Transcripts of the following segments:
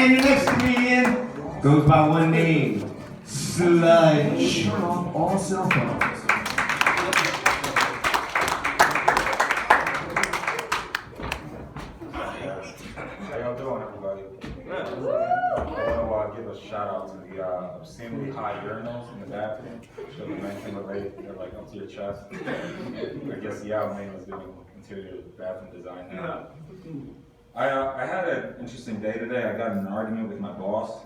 And your next comedian goes by one name, Sludge. Turn off all cell phones. How y'all doing, everybody? I want to give a shout out to the obscenely high urinals in the bathroom. So the men can relate, they're like up to your chest. I guess Yao Ming was doing interior bathroom design now. I had an interesting day today. I got in an argument with my boss.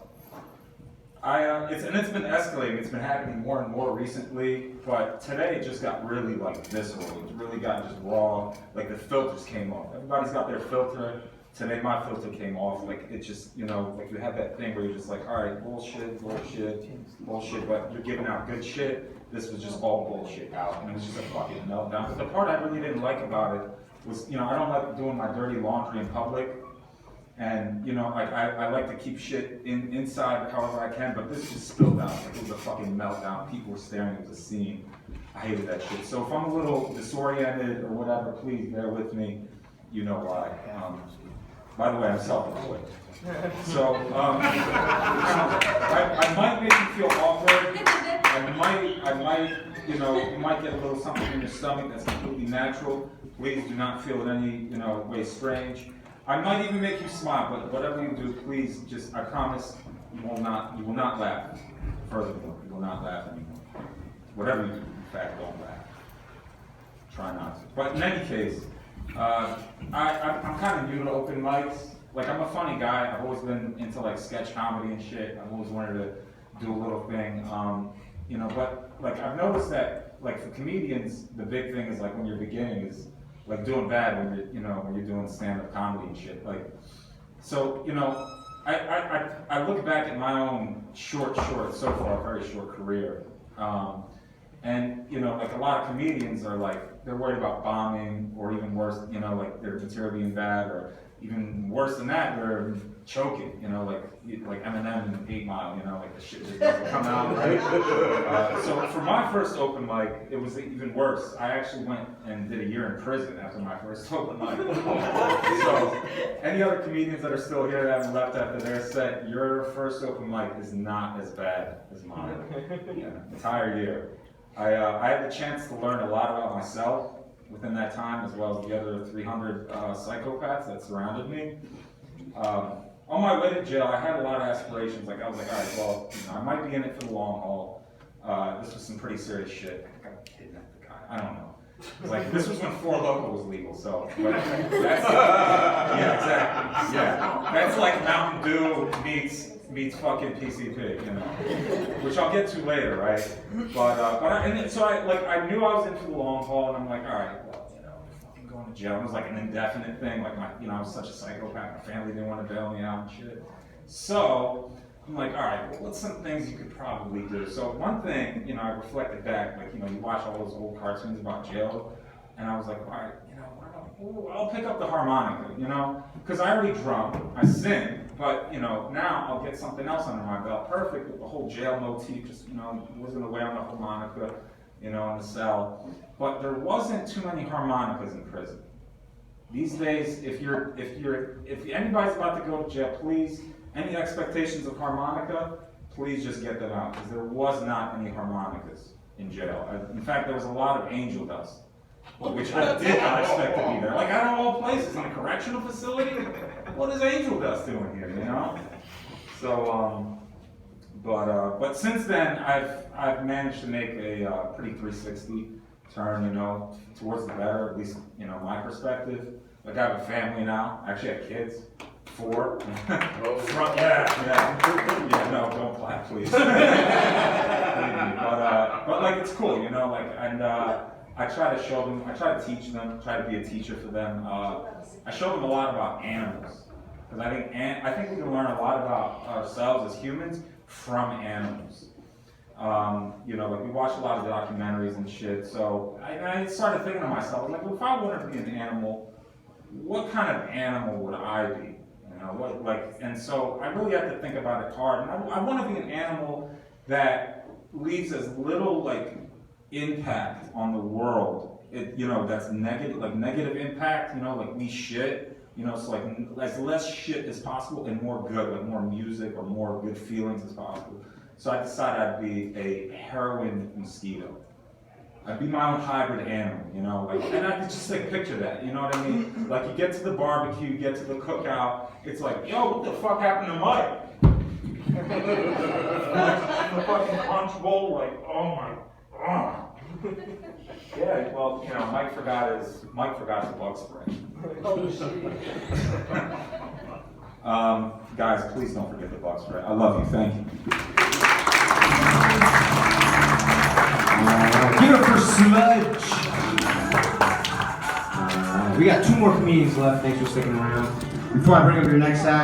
It's been escalating. It's been happening more and more recently, but today it just got really like visceral. It really got just raw. Like the filters came off. Everybody's got their filter. Today my filter came off. Like it just, like you have that thing where you're just like, all right, bullshit, but you're giving out good shit. This was just all bullshit out, and it was just a fucking meltdown. But the part I really didn't like about it was, I don't like doing my dirty laundry in public. And I like to keep shit inside however I can, but this just spilled out. Like it was a fucking meltdown. People were staring. It was a scene. I hated that shit. So if I'm a little disoriented or whatever, please bear with me. You know why. By the way, I'm self-employed. So I might make you feel awkward. I might, you might get a little something in your stomach that's completely natural. Please do not feel in any, way strange. I might even make you smile, but whatever you do, please I promise you will not laugh. Furthermore, you will not laugh anymore. Whatever you do, in fact, don't laugh. Try not to. But in any case, I'm kind of new to open mics. Like, I'm a funny guy. I've always been into like sketch comedy and shit. I've always wanted to do a little thing, but like I've noticed that like for comedians, the big thing is like when you're beginning is like doing bad when you're doing stand-up comedy and shit. Like, so I look back at my own short, so far very short career, and like a lot of comedians are like they're worried about bombing or even worse, like their material being bad, or even worse than that, they're choking, like Eminem and 8 Mile, like the shit just doesn't come out, right? So for my first open mic, it was even worse. I actually went and did a year in prison after my first open mic. So any other comedians that are still here that haven't left after their set, your first open mic is not as bad as mine. Entire year. I had the chance to learn a lot about myself within that time, as well as the other 300 psychopaths that surrounded me. On my way to jail, I had a lot of aspirations. Like I was like, all right, well, I might be in it for the long haul. This was some pretty serious shit. I think I kidnapped the guy. I don't know. Like this was when 4 Loko was legal, so that's yeah, exactly. Yeah, that's like Mountain Dew meets fucking PCP, which I'll get to later, right? But I knew I was in for the long haul, and I'm like, all right, well, fucking going to jail. It was like an indefinite thing. Like I was such a psychopath. My family didn't want to bail me out and shit. So I'm like, all right, well, what's some things you could probably do? So one thing, I reflected back, like, you watch all those old cartoons about jail, and I was like, all right, I'll pick up the harmonica, because I already drum, I sing, but, now I'll get something else under my belt. Perfect with the whole jail motif, just, wasn't away on the harmonica, in the cell. But there wasn't too many harmonicas in prison. These days, if anybody's about to go to jail, please, any expectations of harmonica, please just get them out, because there was not any harmonicas in jail. In fact, there was a lot of angel dust, which I did not expect to be there. Like, out of all places, in a correctional facility, what is angel dust doing here, So, but since then, I've managed to make a pretty 360 turn, towards the better, at least, my perspective. Like, I have a family now. Actually, I have kids. 4. Yeah, no, don't clap, please. But like, it's cool, and I try to show them, I try to teach them, try to be a teacher for them. I show them a lot about animals, because I think we can learn a lot about ourselves as humans from animals. Like we watch a lot of documentaries and shit, so I started thinking to myself, I was like, well, if I wanted to be an animal, what kind of animal would I be? And so I really had to think about it hard, and I want to be an animal that leaves as little impact on the world. That's negative, negative impact. Like we shit, You know, it's like as less shit as possible and more good, like more music or more good feelings as possible. So I decided I'd be a heroin mosquito. I'd be my own hybrid animal, you know, like, and I could just like picture that, you know what I mean? Like you get to the barbecue, you get to the cookout, it's like, yo, what the fuck happened to Mike? In the fucking crunch bowl, like, oh my god. Yeah, well, you know, Mike forgot his bug spray. Guys, please don't forget the bug spray. I love you. Thank you. Give it up for Sludge. We got 2 more comedians left. Thanks for sticking around. Before I bring up your next act.